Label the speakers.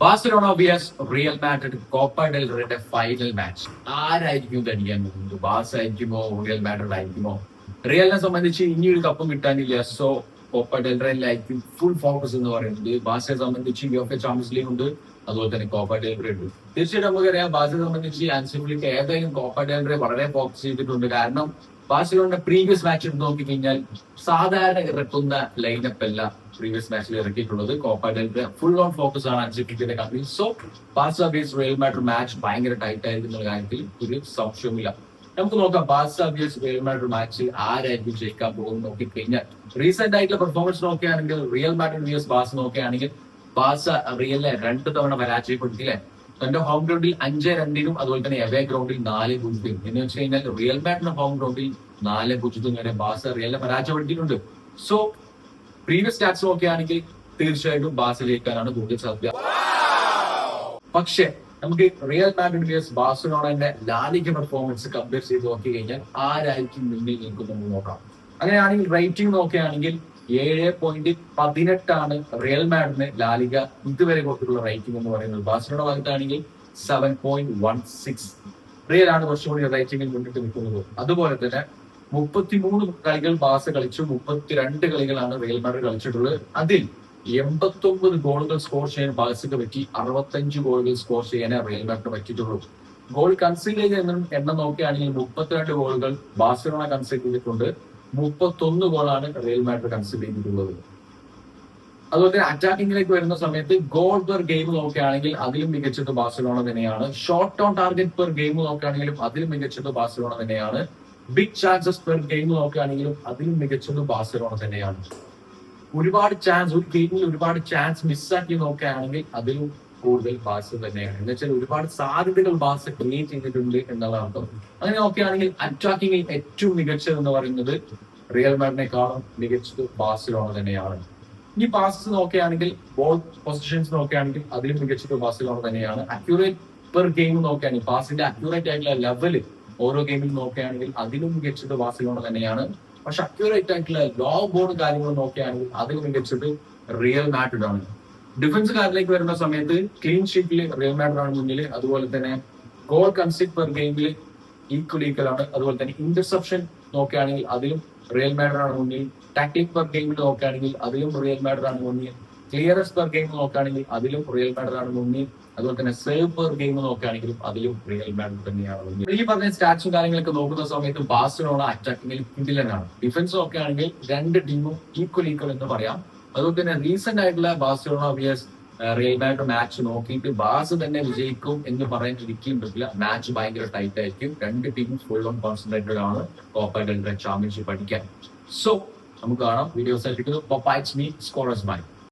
Speaker 1: Barcelona versus Real Madrid Copa del റേയുടെ final match ആരായിരിക്കും കളിക്കാൻ പോകുന്നത്? ബാഴ്സ ആയിരിക്കുമോ റിയൽ മാഡ്രിഡ് ആയിരിക്കുമോ? റിയലിനെ സംബന്ധിച്ച് ഇനിയൊരു കപ്പും കിട്ടാനില്ല. സോ കോപ്പ ഡെൽ റേയിലായിരിക്കും ഫുൾ ഫോക്കസ് എന്ന് പറയുന്നത്. ബാഴ്സയെ സംബന്ധിച്ച് യുഎഫ്എ ചാമ്പ്യൻസ് ലീഗ് ഉണ്ട്, അതുപോലെ തന്നെ കോപ്പ ഡെൽ റേ ഉണ്ട്. തീർച്ചയായിട്ടും നമുക്കറിയാം ബാഴ്സയെ സംബന്ധിച്ച് ആൻസി ഫ്ലിക്ക് ഏതായാലും കോപ്പ ഡെൽ റേ വളരെ ഫോക്കസ് ചെയ്തിട്ടുണ്ട്. കാരണം ബാഴ്സലോണയുടെ പ്രീവിയസ് മാച്ച് എടുത്ത് നോക്കിക്കഴിഞ്ഞാൽ സാധാരണ ഇറക്കുന്ന ലൈനപ്പ് അല്ല പ്രീവിയസ് മാച്ചിൽ ഇറക്കിയിട്ടുള്ളത്. Copa del Rey full on focus ആണ് ആൻസി ഫ്ലിക്കിന്റെ കമ്പനി. So Barca versus Real Madrid match ഭയങ്കര ടൈറ്റ് ആയിരിക്കുന്ന കാര്യത്തിൽ ഒരു സംശയവുമില്ല. നമുക്ക് നോക്കാം ബാഴ്സ വേഴ്സസ് റിയൽ മാഡ്രിഡ് മാച്ചിൽ ആരായിരിക്കും ജയിക്കാൻ പോകുന്നത് നോക്കിക്കഴിഞ്ഞാൽ റീസെന്റ് ആയിട്ടുള്ള പെർഫോമൻസ് നോക്കുകയാണെങ്കിൽ റിയൽ മാഡ്രിഡ് വേഴ്സസ് ബാഴ്സ നോക്കുകയാണെങ്കിൽ ബാഴ്സ റിയലിനെ 2 തവണ പരാജയപ്പെടുത്തിയില്ലേ? തന്റെ ഹോം ഗ്രൗണ്ടിൽ 5-2 അതുപോലെ തന്നെ എവേ ഗ്രൗണ്ടിൽ 4-0 എന്ന് വെച്ച് കഴിഞ്ഞാൽ റിയൽ മാഡ്രിഡ് ഹോം ഗ്രൗണ്ടിൽ 4-0 വരെ ബാഴ്സ റിയലിനെ പരാജയപ്പെടുത്തിയിട്ടുണ്ട്. സോ പ്രീവിയസ് സ്റ്റാറ്റ്സ് നോക്കുകയാണെങ്കിൽ തീർച്ചയായിട്ടും ബാഴ്സ ജയിക്കാനാണ് കൂടുതൽ സാധ്യത. പക്ഷേ നമുക്ക് റിയൽ മാഡ്രിഡ് വേഴ്സസ് ബാഴ്സലോണയുടെ ലാലിഗ പെർഫോമൻസ് കമ്പയർ ചെയ്ത് നോക്കി കഴിഞ്ഞാൽ ആരായിരിക്കും മുന്നിൽ നിൽക്കുന്നത് നോക്കാം. അങ്ങനെയാണെങ്കിൽ റേറ്റിംഗ് നോക്കുകയാണെങ്കിൽ 7.18 റിയൽ മാഡ്രിഡിന് ലാലിഗ ഇതുവരെ കൊടുത്തിട്ടുള്ള റേറ്റിംഗ് എന്ന് പറയുന്നത്. ബാഴ്സലോണ ഭാഗത്താണെങ്കിൽ 7.16. റിയൽ ആണ് കുറച്ചുകൂടി റേറ്റിംഗിൽ മുന്നിട്ട് നിൽക്കുന്നത്. അതുപോലെ തന്നെ 33 കളികൾ ബാഴ്സ കളിച്ചു, 32 കളികളാണ് റിയൽ മാഡ്രിഡ് കളിച്ചിട്ടുള്ളത്. അതിൽ 89 ഗോളുകൾ സ്കോർ ചെയ്യാൻ ബാഴ്സയ്ക്ക് പറ്റി, 65 ഗോളുകൾ സ്കോർ ചെയ്യാൻ റിയൽ മാഡ്രിഡിന് പറ്റിയിട്ടുള്ളൂ. ഗോൾ കൺസീഡ് ചെയ്ത എണ്ണം നോക്കുകയാണെങ്കിൽ 32 ഗോളുകൾ ബാഴ്സലോണ കൺസീഡ് ചെയ്തിട്ടുണ്ട്, 31 ഗോളാണ് റിയൽ മാഡ്രിഡ് കൺസീഡ് ചെയ്തിട്ടുള്ളത്. അതുപോലെ തന്നെ അറ്റാക്കിങ്ങിലേക്ക് വരുന്ന സമയത്ത് ഗോൾ പെർ ഗെയിം നോക്കുകയാണെങ്കിൽ അതിലും മികച്ചത് ബാഴ്സലോണ തന്നെയാണ്. Shot on target per game നോക്കുകയാണെങ്കിലും അതിലും മികച്ചത് ബാഴ്സലോണ തന്നെയാണ്. ബിഗ് ചാൻസസ് പെർ ഗെയിം നോക്കുകയാണെങ്കിലും അതിലും മികച്ചത് ബാഴ്സലോണ തന്നെയാണ്. ഒരുപാട് ചാൻസ് ഒരു ഗെയിമിൽ ഒരുപാട് ചാൻസ് മിസ്സാക്കി നോക്കുകയാണെങ്കിൽ അതിലും കൂടുതൽ ബാഴ്സ തന്നെയാണ്. എന്ന് വെച്ചാൽ ഒരുപാട് സാധ്യതകൾ ബാഴ്സ ക്രിയേറ്റ് ചെയ്തിട്ടുണ്ട് എന്നുള്ളതാണ് അർത്ഥം. അങ്ങനെ നോക്കുകയാണെങ്കിൽ അറ്റാക്കിങ്ങിൽ ഏറ്റവും മികച്ചത് എന്ന് പറയുന്നത് റിയൽ മാഡ്രിഡിനെക്കാളും മികച്ചത് ബാഴ്സലോണ തന്നെയാണ്. ഇനി പാസസ് നോക്കുകയാണെങ്കിൽ ബോൾ പൊസിഷൻസ് നോക്കുകയാണെങ്കിൽ അതിലും മികച്ചത് ബാഴ്സലോണ തന്നെയാണ്. അക്യൂറേറ്റ് പെർ ഗെയിം നോക്കുകയാണെങ്കിൽ പാസിന്റെ അക്യൂറേറ്റ് ആയിട്ടുള്ള ലെവല് ഓരോ ഗെയിമിൽ നോക്കുകയാണെങ്കിൽ അതിലും മികച്ചത് ബാഴ്സലോണ തന്നെയാണ്. പക്ഷെ അക്യൂറേറ്റ് ആയിട്ടുള്ള ലോങ് ബോൾ കാര്യങ്ങൾ നോക്കുകയാണെങ്കിൽ അതിൽ മികച്ചത് റിയൽ മാഡ്രിഡ് ആണ്. ഡിഫൻസ് കാര്യത്തിലേക്ക് വരുന്ന സമയത്ത് ക്ലീൻ ഷീറ്റിൽ റിയൽ മാഡ്രിഡ് ആണ് മുന്നിൽ. അതുപോലെ തന്നെ ഗോൾ കൺസിഡ് പെർ ഗെയിമിൽ ഈക്വൽ ആണ്. അതുപോലെ തന്നെ ഇന്റർസെപ്ഷൻ നോക്കുകയാണെങ്കിൽ അതിലും റിയൽ മാഡ്രിഡ് ആണ് മുന്നിൽ. ടാക്ടിക് പെർ ഗെയിമിൽ നോക്കുകയാണെങ്കിൽ അതിലും റിയൽ മാഡ്രിഡ് ആണ് മുന്നിൽ. ക്ലിയറൻസ് പെർ ഗെയിം നോക്കുകയാണെങ്കിൽ അതിലും റിയൽ മാഡ്രിഡ് ആണ് മുന്നിൽ. അതുപോലെ തന്നെ സേവ് പെർ ഗെയിം നോക്കുകയാണെങ്കിലും അതിലും റിയൽ മാഡ്രിഡ് തന്നെയാണ് മുന്നിൽ. ഈ പറഞ്ഞ സ്റ്റാറ്റ്സും കാര്യങ്ങളൊക്കെ നോക്കുന്ന സമയത്ത് ബാഴ്സലോണ അറ്റാക്കിങ്ങിൽ കിടിലനാണ്. ഡിഫൻസ് നോക്കുകയാണെങ്കിൽ 2 ടീമും ഈക്വൽ എന്ന് പറയാം. അതുപോലെ തന്നെ റീസെന്റ് ആയിട്ടുള്ള Barcelona versus Real Madrid match നോക്കിയിട്ട് ബാഴ്സ തന്നെ വിജയിക്കും എന്ന് പറയാൻ ഒരിക്കലും പറ്റില്ല. മാച്ച് ഭയങ്കര ടൈറ്റ് ആയിരിക്കും. 2 ടീമും ഫുൾ ഓൺ കോൺസെൻട്രേറ്റഡ് ആണ് കോപ്പ ഡെൽ റേ ചാമ്പ്യൻഷിപ്പ് അടിക്കാൻ. സോ നമുക്ക് കാണാം. വീഡിയോസ് ആയിരിക്കുന്നു. Scorers by